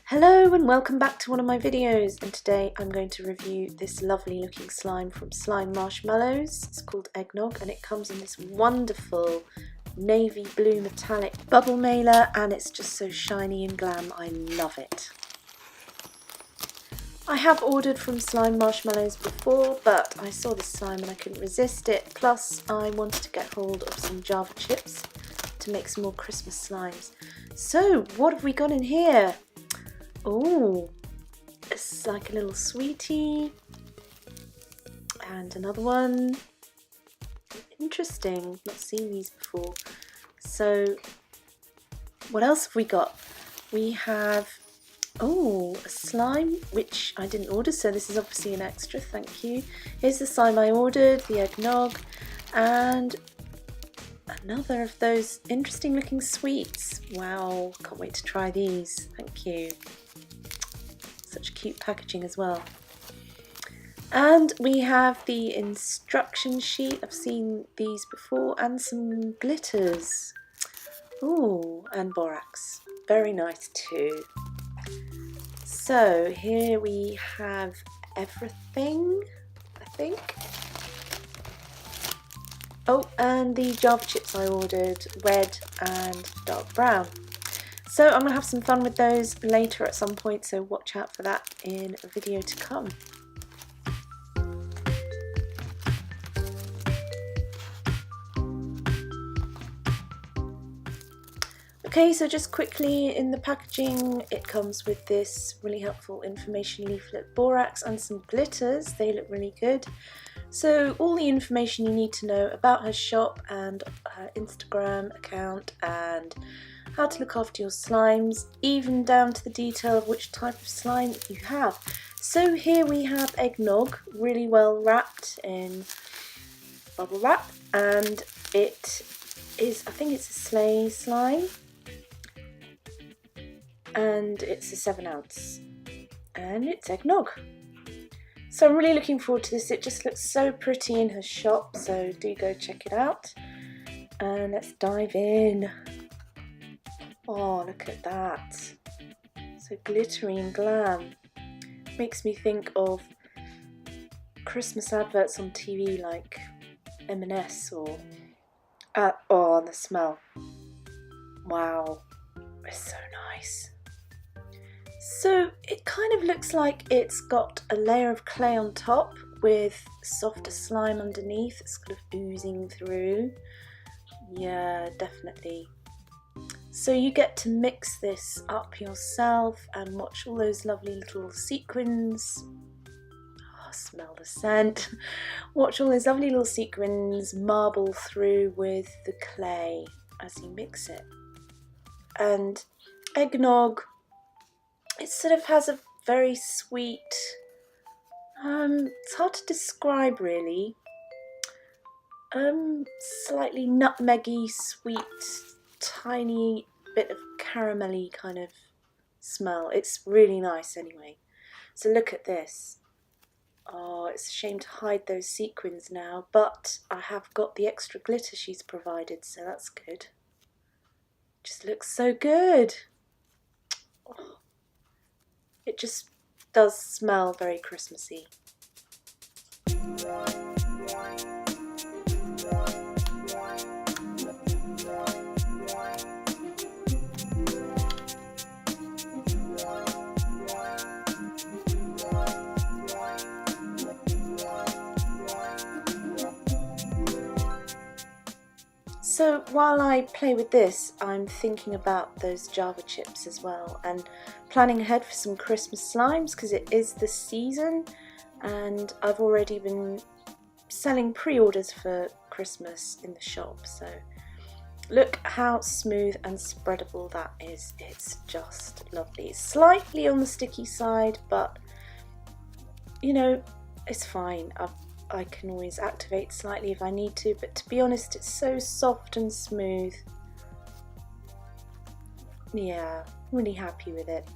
Hello and welcome back to one of my videos, and today I'm going to review this lovely looking slime from SlimeMarshmallows. It's called Eggnog and it comes in this wonderful navy blue metallic bubble mailer and it's just so shiny and glam. I love it. I have ordered from SlimeMarshmallows before, but I saw this slime and I couldn't resist it. Plus I wanted to get hold of some Java chips to make some more Christmas slimes. So what have we got in here? Oh, it's like a little sweetie and another one. Interesting, not seen these before. So what else have we got? We have a slime which I didn't order, so this is obviously an extra, thank you. Here's the slime I ordered, the eggnog, and another of those interesting looking sweets. Wow, can't wait to try these, thank you. Such cute packaging as well. And we have the instruction sheet, I've seen these before, and some glitters. Ooh, and borax, very nice too. So here we have everything, I think. Oh, and the Java chips I ordered, red and dark brown. So I'm going to have some fun with those later at some point, so watch out for that in a video to come. Okay, so just quickly in the packaging, it comes with this really helpful information leaflet, borax and some glitters. They look really good. So all the information you need to know about her shop and her Instagram account and how to look after your slimes, even down to the detail of which type of slime you have. So here we have eggnog, really well wrapped in bubble wrap, and it is, I think it's a sleigh slime, and it's a 7 ounce, and it's eggnog. So I'm really looking forward to this. It just looks so pretty in her shop, so do go check it out. And let's dive in. Oh, look at that. So glittery and glam. Makes me think of Christmas adverts on TV like M&S or... oh, the smell. Wow, it's so nice. So it kind of looks like it's got a layer of clay on top with softer slime underneath. It's kind of oozing through. Yeah, definitely. So you get to mix this up yourself and watch all those lovely little sequins. Oh, smell the scent. Watch all those lovely little sequins marble through with the clay as you mix it. And eggnog, it sort of has a very sweet, it's hard to describe really, slightly nutmeggy, sweet, tiny bit of caramelly kind of smell. It's really nice anyway. So look at this. Oh, it's a shame to hide those sequins now, but I have got the extra glitter she's provided, so that's good. Just looks so good. Oh. It just does smell very Christmassy. So while I play with this, I'm thinking about those Java chips as well and planning ahead for some Christmas slimes because it is the season and I've already been selling pre-orders for Christmas in the shop. So look how smooth and spreadable that is. It's just lovely. It's slightly on the sticky side, but you know, it's fine. I can always activate slightly if I need to, but to be honest, it's so soft and smooth. Yeah, really happy with it.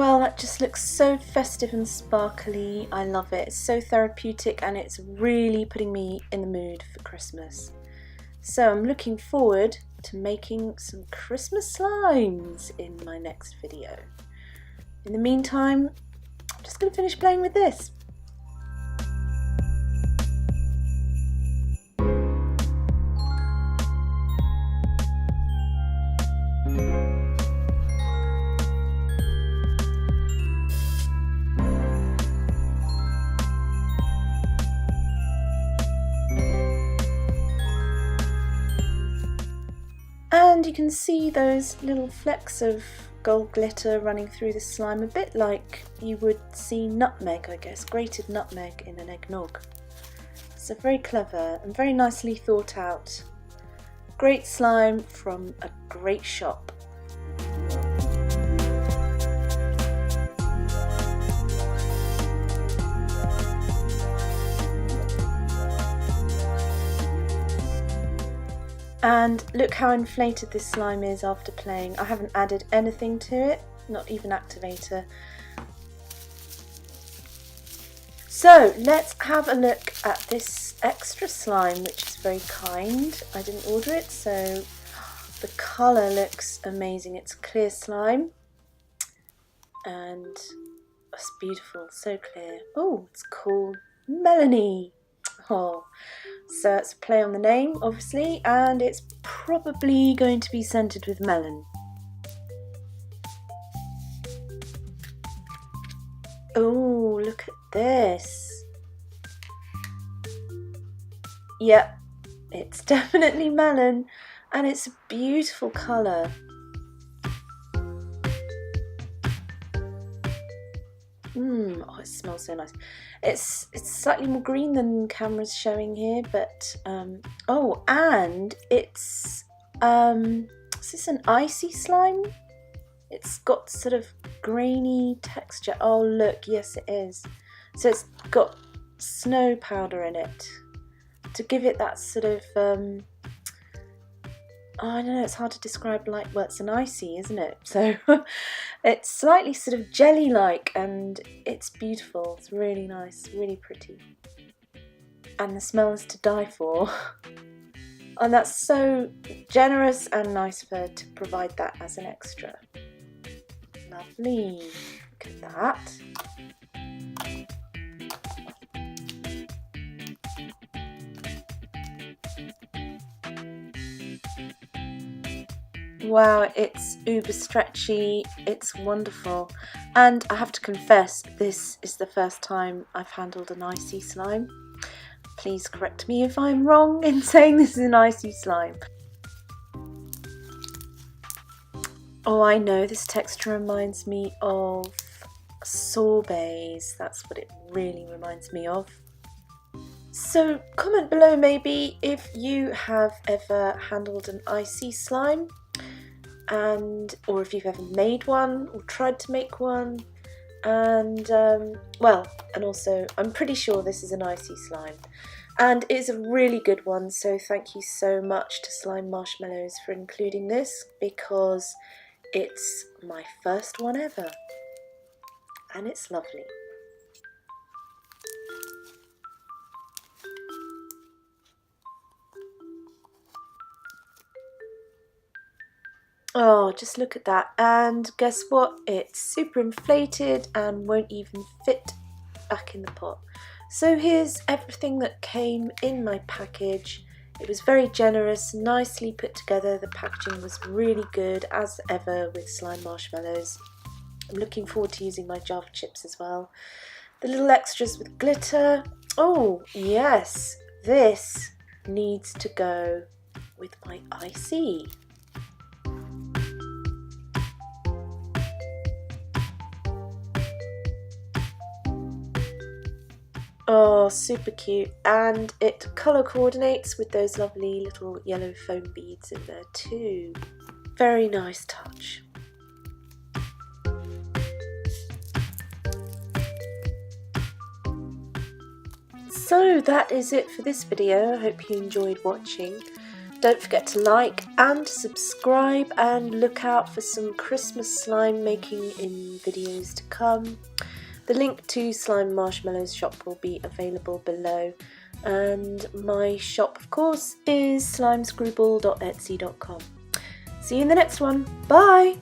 Well, that just looks so festive and sparkly. I love it. It's so therapeutic and it's really putting me in the mood for Christmas. So I'm looking forward to making some Christmas slimes in my next video. In the meantime, I'm just going to finish playing with this. And you can see those little flecks of gold glitter running through the slime, a bit like you would see nutmeg, I guess, grated nutmeg in an eggnog. So very clever and very nicely thought out. Great slime from a great shop. And look how inflated this slime is after playing. I haven't added anything to it, not even activator. So let's have a look at this extra slime, which is very kind. I didn't order it, so the colour looks amazing. It's clear slime and it's beautiful, so clear. Oh, it's called Melanie. Oh, so it's a play on the name, obviously, and it's probably going to be scented with melon. Oh, look at this. Yep, it's definitely melon, and it's a beautiful colour. Oh, it smells so nice. It's slightly more green than camera's showing here, but oh, and it's is this an icy slime? It's got sort of grainy texture. Oh look, yes it is. So it's got snow powder in it to give it that sort of I don't know, it's hard to describe, like, well, it's an icy, isn't it? So it's slightly sort of jelly-like and it's beautiful. It's really nice, really pretty. And the smell is to die for. And that's so generous and nice of her to provide that as an extra. Lovely. Look at that. Wow, it's uber stretchy, it's wonderful, and I have to confess, this is the first time I've handled an icy slime. Please correct me if I'm wrong in saying this is an icy slime. Oh, I know, this texture reminds me of sorbets, that's what it really reminds me of. So comment below maybe if you have ever handled an icy slime, or if you've ever made one or tried to make one, and well, and also I'm pretty sure this is an icy slime and it's a really good one, so thank you so much to SlimeMarshmallows for including this, because it's my first one ever and it's lovely. Oh, just look at that, and guess what? It's super inflated and won't even fit back in the pot. So here's everything that came in my package. It was very generous, nicely put together. The packaging was really good, as ever with SlimeMarshmallows. I'm looking forward to using my Java chips as well. The little extras with glitter. Oh yes, this needs to go with my icy. Oh, super cute, and it colour coordinates with those lovely little yellow foam beads in there too. Very nice touch. So that is it for this video. I hope you enjoyed watching. Don't forget to like and subscribe, and look out for some Christmas slime making in videos to come. The link to Slime Marshmallows shop will be available below, and my shop of course is slimescrewball.etsy.com. See you in the next one. Bye!